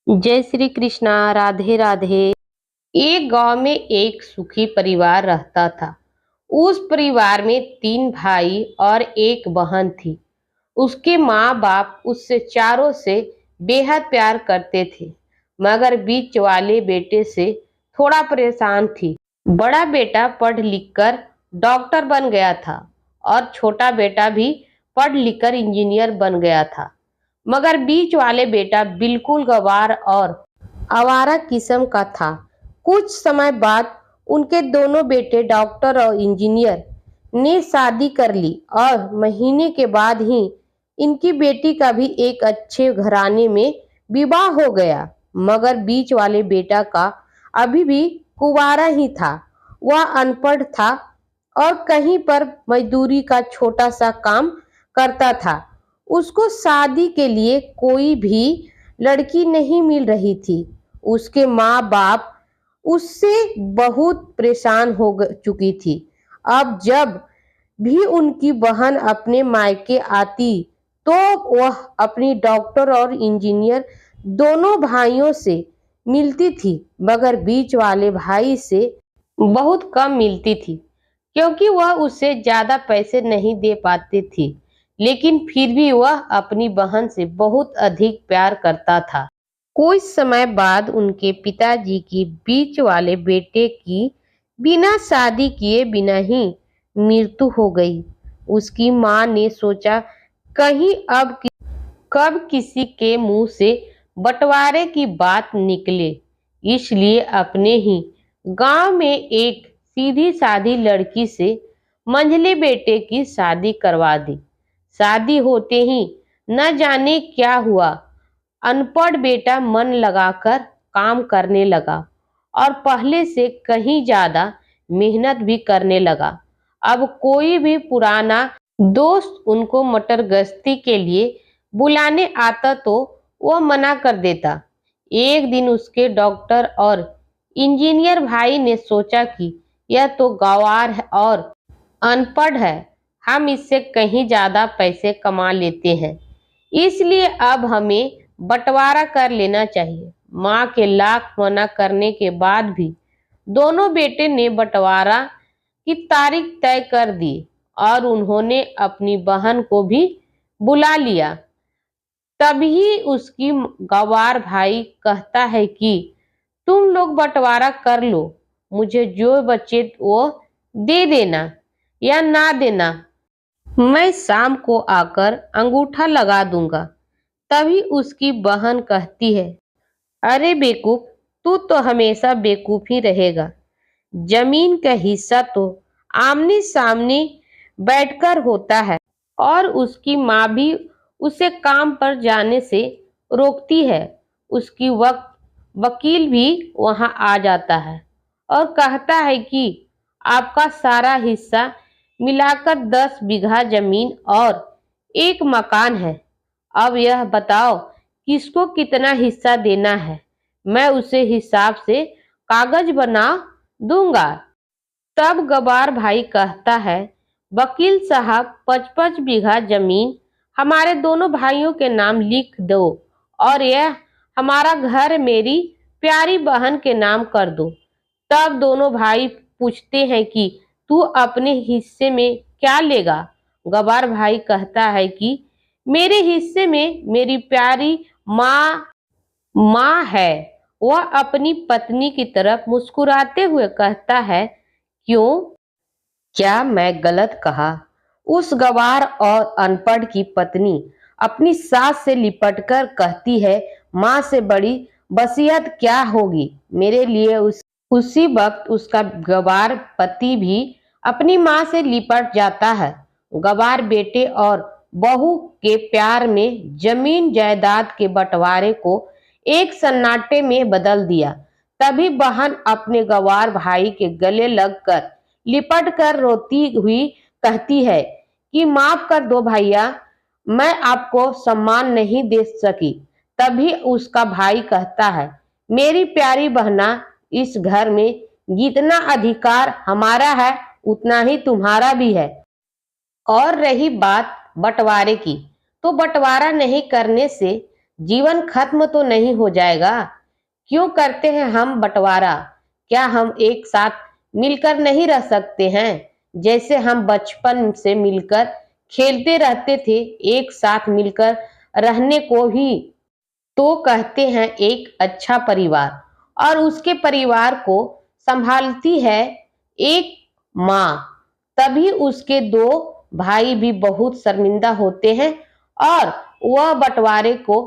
जय श्री कृष्णा। राधे राधे। एक गांव में एक सुखी परिवार रहता था। उस परिवार में तीन भाई और एक बहन थी। उसके माँ बाप उससे चारों से बेहद प्यार करते थे, मगर बीच वाले बेटे से थोड़ा परेशान थी। बड़ा बेटा पढ़ लिख कर डॉक्टर बन गया था और छोटा बेटा भी पढ़ लिख कर इंजीनियर बन गया था। मगर बीच वाले बेटा बिल्कुल गंवार और आवारा किस्म का था। कुछ समय बाद उनके दोनों बेटे डॉक्टर और इंजीनियर ने शादी कर ली और महीने के बाद ही इनकी बेटी का भी एक अच्छे घराने में विवाह हो गया। मगर बीच वाले बेटा का अभी भी कुंवारा ही था। वह अनपढ़ था और कहीं पर मजदूरी का छोटा सा काम करता था। उसको शादी के लिए कोई भी लड़की नहीं मिल रही थी। उसके माँ बाप उससे बहुत परेशान हो चुकी थी। अब जब भी उनकी बहन अपने मायके आती तो वह अपनी डॉक्टर और इंजीनियर दोनों भाइयों से मिलती थी, मगर बीच वाले भाई से बहुत कम मिलती थी, क्योंकि वह उससे ज्यादा पैसे नहीं दे पाती थी। लेकिन फिर भी वह अपनी बहन से बहुत अधिक प्यार करता था। कुछ समय बाद उनके पिताजी की बीच वाले बेटे की बिना शादी किए बिना ही मृत्यु हो गई। उसकी माँ ने सोचा कहीं कब किसी के मुंह से बंटवारे की बात निकले, इसलिए अपने ही गांव में एक सीधी सादी लड़की से मंझले बेटे की शादी करवा दी। शादी होते ही न जाने क्या हुआ, अनपढ़ बेटा मन लगाकर काम करने लगा और पहले से कहीं ज्यादा मेहनत भी करने लगा। अब कोई भी पुराना दोस्त उनको मटर गश्ती के लिए बुलाने आता तो वह मना कर देता। एक दिन उसके डॉक्टर और इंजीनियर भाई ने सोचा कि यह तो गंवार है और अनपढ़ है, हम इससे कहीं ज्यादा पैसे कमा लेते हैं, इसलिए अब हमें बंटवारा कर लेना चाहिए। माँ के लाख मना करने के बाद भी दोनों बेटे ने बंटवारा की तारीख तय कर दी और उन्होंने अपनी बहन को भी बुला लिया। तभी उसकी गंवार भाई कहता है कि तुम लोग बंटवारा कर लो, मुझे जो बचे वो दे देना या ना देना, मैं शाम को आकर अंगूठा लगा दूंगा। तभी उसकी बहन कहती है, अरे बेवकूफ, तू तो हमेशा बेवकूफ ही रहेगा। जमीन का हिस्सा तो आमने सामने बैठकर होता है। और उसकी माँ भी उसे काम पर जाने से रोकती है। उसकी वकील भी वहां आ जाता है और कहता है कि आपका सारा हिस्सा मिलाकर 10 बीघा जमीन और एक मकान है। अब यह बताओ किसको कितना हिस्सा देना है, मैं उसे हिसाब से कागज बना दूंगा। तब गवार भाई कहता है, वकील साहब 55 बीघा जमीन हमारे दोनों भाइयों के नाम लिख दो और यह हमारा घर मेरी प्यारी बहन के नाम कर दो। तब दोनों भाई पूछते हैं कि तू अपने हिस्से में क्या लेगा। गवार भाई कहता है कि मेरे हिस्से में मेरी प्यारी माँ है। वह अपनी पत्नी की तरफ मुस्कुराते हुए कहता है, क्यों, क्या मैं गलत कहा? उस गवार और अनपढ़ की पत्नी अपनी सास से लिपटकर कहती है, माँ से बड़ी वसीयत क्या होगी मेरे लिए। उसी वक्त उसका गवार पति भी अपनी माँ से लिपट जाता है। गवार बेटे और बहू के प्यार में जमीन जायदाद के बंटवारे को एक सन्नाटे में बदल दिया। तभी बहन अपने गवार भाई के गले लगकर लिपट कर रोती हुई कहती है कि माफ कर दो भैया, मैं आपको सम्मान नहीं दे सकी। तभी उसका भाई कहता है, मेरी प्यारी बहना, इस घर में जितना अधिकार हमारा है उतना ही तुम्हारा भी है। और रही बात बंटवारे की, तो बंटवारा नहीं करने से जीवन खत्म तो नहीं हो जाएगा। क्यों करते हैं हम बंटवारा? क्या हम एक साथ मिलकर नहीं रह सकते हैं? जैसे हम बचपन से मिलकर खेलते रहते थे, एक साथ मिलकर रहने को ही तो कहते हैं एक अच्छा परिवार। और उसके परिवार को संभालती है एक माँ। तभी उसके दो भाई भी बहुत शर्मिंदा होते हैं और वह बंटवारे को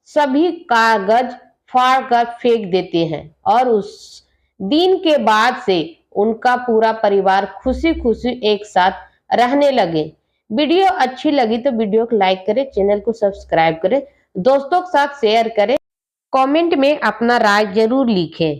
सभी कागज फाड़ कर फेंक देते हैं। और उस दिन के बाद से उनका पूरा परिवार खुशी खुशी एक साथ रहने लगे। वीडियो अच्छी लगी तो वीडियो को लाइक करें, चैनल को सब्सक्राइब करें, दोस्तों के साथ शेयर करें, कमेंट में अपना राय जरूर लिखें।